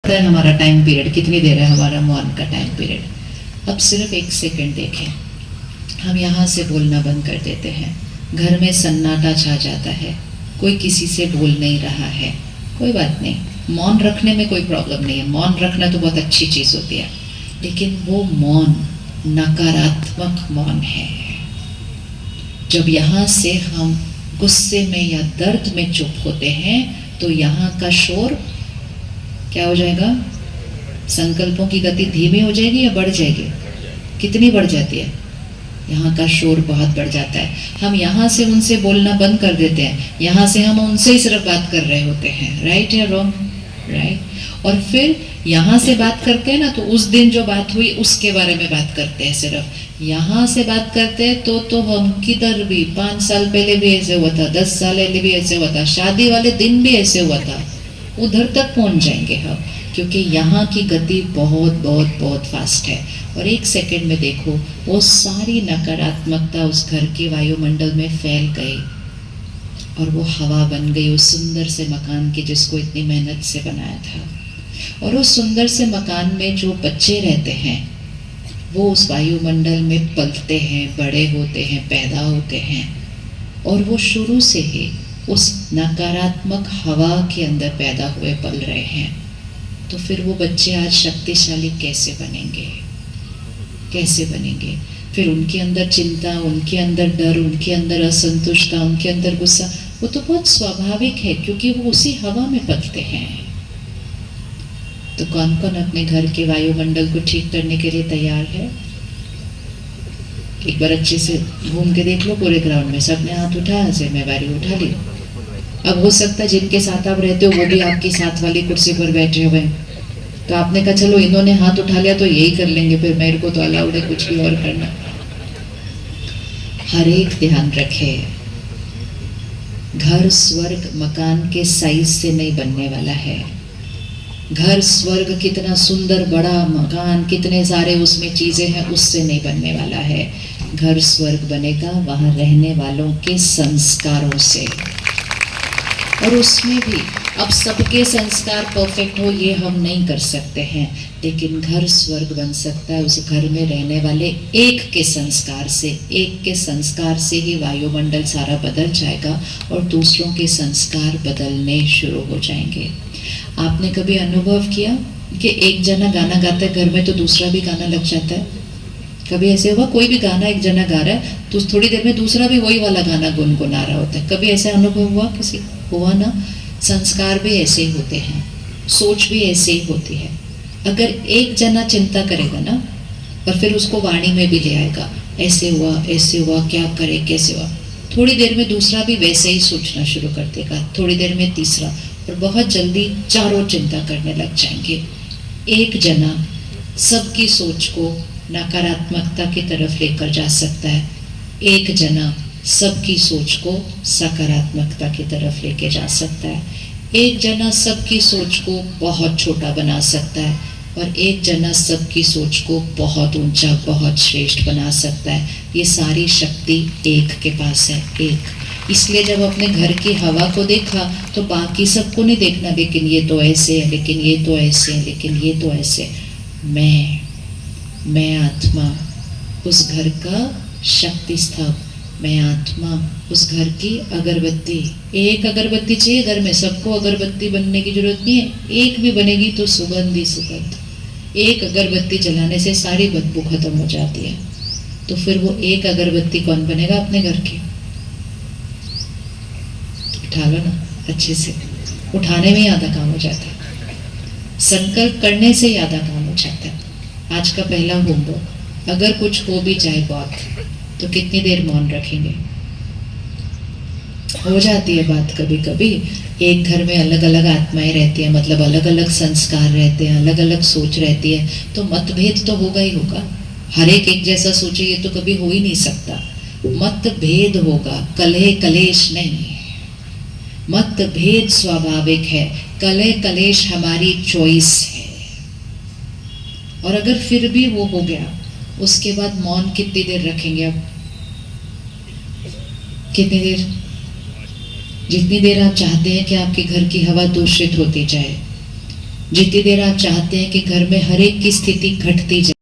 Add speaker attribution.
Speaker 1: है हमारा time period कितनी देर है, हमारा मौन का टाइम पीरियड। अब सिर्फ 1 सेकंड देखें, हम यहाँ से बोलना बंद कर देते हैं, घर में सन्नाटा छा जाता है, कोई किसी से बोल नहीं रहा है। कोई बात नहीं, मौन रखने में कोई प्रॉब्लम नहीं है, मौन रखना तो बहुत अच्छी चीज़ होती है, लेकिन वो मौन नकारात्मक मौन है। जब यहाँ से हम गुस्से में या दर्द में चुप होते हैं तो यहाँ का शोर क्या हो जाएगा? संकल्पों की गति धीमी हो जाएगी या बढ़ जाएगी? कितनी बढ़ जाती है? यहाँ का शोर बहुत बढ़ जाता है। हम यहाँ से उनसे बोलना बंद कर देते हैं, यहाँ से हम उनसे ही सिर्फ बात कर रहे होते हैं। राइट या रॉन्ग? राइट। और फिर यहाँ से बात करते हैं ना, तो उस दिन जो बात हुई उसके बारे में बात करते हैं। सिर्फ यहाँ से बात करते हैं तो हम किधर भी 5 साल पहले भी ऐसे हुआ था, 10 साल पहले भी ऐसे हुआ था, शादी वाले दिन भी ऐसे हुआ था, उधर तक पहुंच जाएंगे हम, क्योंकि यहाँ की गति बहुत बहुत बहुत फास्ट है। और 1 सेकंड में देखो, वो सारी नकारात्मकता उस घर के वायुमंडल में फैल गई और वो हवा बन गई उस सुंदर से मकान की जिसको इतनी मेहनत से बनाया था। और उस सुंदर से मकान में जो बच्चे रहते हैं वो उस वायुमंडल में पलते हैं, बड़े होते हैं, पैदा होते हैं, और वो शुरू से ही उस नकारात्मक हवा के अंदर पैदा हुए पल रहे हैं। तो फिर वो बच्चे आज शक्तिशाली कैसे बनेंगे? कैसे बनेंगे? फिर उनके अंदर चिंता, उनके अंदर डर, उनके अंदर असंतुष्टता, उनके अंदर गुस्सा, वो तो बहुत स्वाभाविक है क्योंकि वो उसी हवा में पलते हैं। तो कौन कौन अपने घर के वायुमंडल को ठीक करने के लिए तैयार है? एक बार अच्छे से घूम के देख लो पूरे ग्राउंड में, सबने हाथ उठाया, जिम्मेवारी उठा ली। अब हो सकता है जिनके साथ आप रहते हो वो भी आपकी साथ वाली कुर्सी पर बैठे हुए हैं, तो आपने कहा चलो इन्होंने हाथ उठा लिया तो यही कर लेंगे, फिर मेरे को तो अलाउड है कुछ भी और करना। हर एक ध्यान रखे, घर स्वर्ग मकान के साइज से नहीं बनने वाला है। घर स्वर्ग कितना सुंदर बड़ा मकान, कितने सारे उसमें चीजें हैं, उससे नहीं बनने वाला है। घर स्वर्ग बनेगा वहां रहने वालों के संस्कारों से। और उसमें भी अब सबके संस्कार परफेक्ट हो ये हम नहीं कर सकते हैं, लेकिन घर स्वर्ग बन सकता है उस घर में रहने वाले एक के संस्कार से। एक के संस्कार से ही वायुमंडल सारा बदल जाएगा और दूसरों के संस्कार बदलने शुरू हो जाएंगे। आपने कभी अनुभव किया कि एक जना गाना गाता है घर में तो दूसरा भी गाना लग जाता है? कभी ऐसे हुआ? कोई भी गाना एक जना गा रहा है तो थोड़ी देर में दूसरा भी वही वाला गाना गुनगुना रहा होता है। कभी ऐसा अनुभव हुआ किसी? हुआ ना? संस्कार भी ऐसे ही होते हैं, सोच भी ऐसे ही होती है। अगर एक जना चिंता करेगा ना और फिर उसको वाणी में भी ले आएगा, ऐसे हुआ, क्या करे, कैसे हुआ, थोड़ी देर में दूसरा भी वैसे ही सोचना शुरू कर देगा, थोड़ी देर में तीसरा, और बहुत जल्दी चारों चिंता करने लग जाएंगे। एक जना सबकी सोच को नकारात्मकता की तरफ लेकर जा सकता है, एक जना सबकी सोच को सकारात्मकता की तरफ लेके जा सकता है। एक जना सबकी सोच को बहुत छोटा बना सकता है और एक जना सबकी सोच को बहुत ऊंचा, बहुत श्रेष्ठ बना सकता है। ये सारी शक्ति एक के पास है, एक। इसलिए जब अपने घर की हवा को देखा तो बाकी सबको नहीं देखना, लेकिन ये तो ऐसे है, लेकिन ये तो ऐसे है, लेकिन ये तो ऐसे। मैं आत्मा उस घर का शक्ति स्तंभ, मैं आत्मा उस घर की अगरबत्ती। एक अगरबत्ती चाहिए घर में, सबको अगरबत्ती बनने की जरूरत नहीं है, एक भी बनेगी तो सुगंध ही सुगंध। एक अगरबत्ती जलाने से सारी बदबू खत्म हो जाती है। तो फिर वो एक अगरबत्ती कौन बनेगा अपने घर की? उठा लो ना अच्छे से, उठाने में ही आधा काम हो जाता है, संकल्प करने से ही आधा काम हो जाता है। आज का पहला होमवर्क, अगर कुछ हो भी जाए बहुत तो कितनी देर मौन रखेंगे? हो जाती है बात कभी कभी, एक घर में अलग अलग आत्माएं रहती हैं, मतलब अलग अलग संस्कार रहते हैं, अलग अलग सोच रहती है, तो मतभेद तो होगा ही होगा। हर एक जैसा सोचे ये तो कभी हो ही नहीं सकता। मतभेद होगा, कलह कलेश नहीं। मतभेद स्वाभाविक है, कलह कलेश हमारी चॉइस है। और अगर फिर भी वो हो गया, उसके बाद मौन कितनी देर रखेंगे? अब कितनी देर? जितनी देर आप चाहते हैं कि आपके घर की हवा दूषित होती जाए, जितनी देर आप चाहते हैं कि घर में हर एक की स्थिति घटती